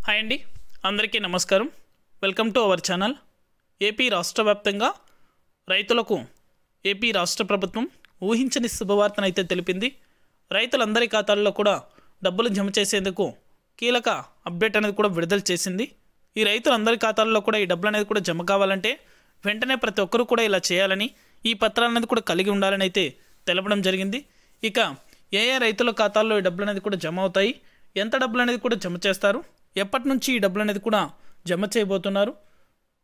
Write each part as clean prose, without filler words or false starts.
Hi అండి, అందరికీ నమస్కారం. Welcome to our channel. AP రాష్ట్ర వ్యాప్తంగా రైతులకు ఏపీ రాష్ట్ర ప్రభుత్వం ఊహించని శుభవార్తనైతే తెలిపింది. రైతులందరి ఖాతాల్లో కూడా డబ్బులు జమ చేసేందుకు కీలక అప్డేట్ అనేది కూడా విడుదల చేసింది. ఈ రైతులందరి ఖాతాల్లో కూడా ఈ డబ్బులు అనేది కూడా జమ కావాలంటే వెంటనే ప్రతి ఒక్కరూ కూడా ఇలా చేయాలని, ఈ పత్రాలు అనేది కూడా కలిగి ఉండాలని అయితే తెలపడం జరిగింది. ఇక ఏ రైతుల ఖాతాల్లో ఈ డబ్బులు అనేది కూడా జమ అవుతాయి, ఎంత డబ్బులు అనేది కూడా జమ చేస్తారు, ఎప్పటి నుంచి ఈ డబ్బులు అనేది కూడా జమ చేయబోతున్నారు,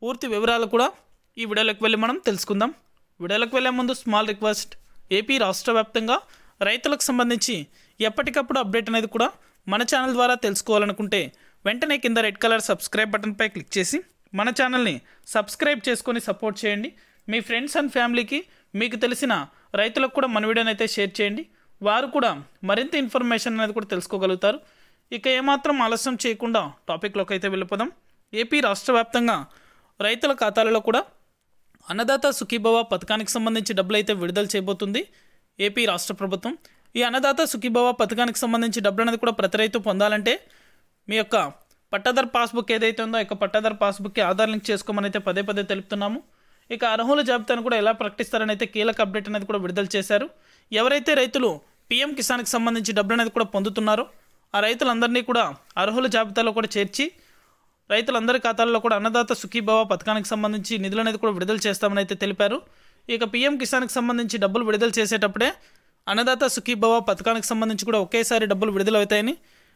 పూర్తి వివరాలు కూడా ఈ వీడియోలోకి వెళ్ళి మనం తెలుసుకుందాం. వీడియోలోకి వెళ్ళే ముందు స్మాల్ రిక్వెస్ట్, ఏపీ రాష్ట్ర వ్యాప్తంగా రైతులకు సంబంధించి ఎప్పటికప్పుడు అప్డేట్ అనేది కూడా మన ఛానల్ ద్వారా తెలుసుకోవాలనుకుంటే వెంటనే కింద రెడ్ కలర్ సబ్స్క్రైబ్ బటన్పై క్లిక్ చేసి మన ఛానల్ని సబ్స్క్రైబ్ చేసుకొని సపోర్ట్ చేయండి. మీ ఫ్రెండ్స్ అండ్ ఫ్యామిలీకి, మీకు తెలిసిన రైతులకు కూడా మన వీడియోని అయితే షేర్ చేయండి. వారు కూడా మరింత ఇన్ఫర్మేషన్ అనేది కూడా తెలుసుకోగలుగుతారు. ఇక ఏమాత్రం ఆలస్యం చేయకుండా టాపిక్లోకి అయితే వెళ్ళిపోదాం. ఏపీ రాష్ట్ర వ్యాప్తంగా రైతుల ఖాతాలలో కూడా అన్నదాత సుఖీభవ పథకానికి సంబంధించి డబ్బులు అయితే విడుదల చేయబోతుంది ఏపీ రాష్ట్ర ప్రభుత్వం. ఈ అన్నదాత సుఖీభవ పథకానికి సంబంధించి డబ్బులు అనేది కూడా ప్రతి రైతు పొందాలంటే మీ యొక్క పట్టాదారు పాస్బుక్ ఏదైతే ఉందో, ఆ పట్టాదారు పాస్బుక్కి ఆధార్ లింక్ చేసుకోమని అయితే పదే పదే తెలుపుతున్నాము. ఇక అర్హుల జాబితాను కూడా ఎలా ప్రకటిస్తారని అయితే కీలక అప్డేట్ అనేది కూడా విడుదల చేశారు. ఎవరైతే రైతులు పీఎం కిసాన్కి సంబంధించి డబ్బులు అనేది కూడా పొందుతున్నారో ఆ రైతులందరినీ కూడా అర్హుల జాబితాలో కూడా చేర్చి రైతులందరి ఖాతాల్లో కూడా అన్నదాత సుఖీభవ పథకానికి సంబంధించి నిధులు అనేది కూడా విడుదల చేస్తామని అయితే తెలిపారు. ఇక పీఎం కిసాన్కి సంబంధించి డబ్బులు విడుదల చేసేటప్పుడే అన్నదాత సుఖీభవ పథకానికి సంబంధించి కూడా ఒకేసారి డబ్బులు విడుదల అవుతాయని,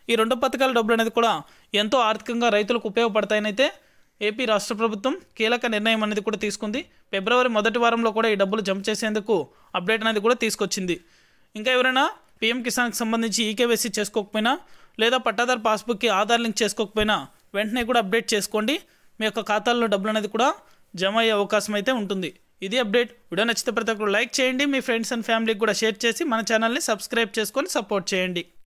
ఈ రెండు పథకాల డబ్బులు అనేది కూడా ఎంతో ఆర్థికంగా రైతులకు ఉపయోగపడతాయని అయితే ఏపీ రాష్ట్ర ప్రభుత్వం కీలక నిర్ణయం అనేది కూడా తీసుకుంది. ఫిబ్రవరి మొదటి వారంలో కూడా ఈ డబ్బులు జమ చేసేందుకు అప్డేట్ అనేది కూడా తీసుకొచ్చింది. ఇంకా ఎవరైనా పీఎం కిసాన్కి సంబంధించి ఈకేవైసీ చేసుకోకపోయినా లేదా పట్టాదారు పాస్బుక్కి ఆధార్ లింక్ చేసుకోకపోయినా వెంటనే కూడా అప్డేట్ చేసుకోండి. మీ యొక్క ఖాతాల్లో డబ్బులు అనేది కూడా జమ అయ్యే అవకాశం అయితే ఉంటుంది. ఇది అప్డేట్. వీడియో నచ్చితే ప్రతి ఒక్కరు లైక్ చేయండి, మీ ఫ్రెండ్స్ అండ్ ఫ్యామిలీకి కూడా షేర్ చేసి మన ఛానల్ని సబ్స్క్రైబ్ చేసుకొని సపోర్ట్ చేయండి.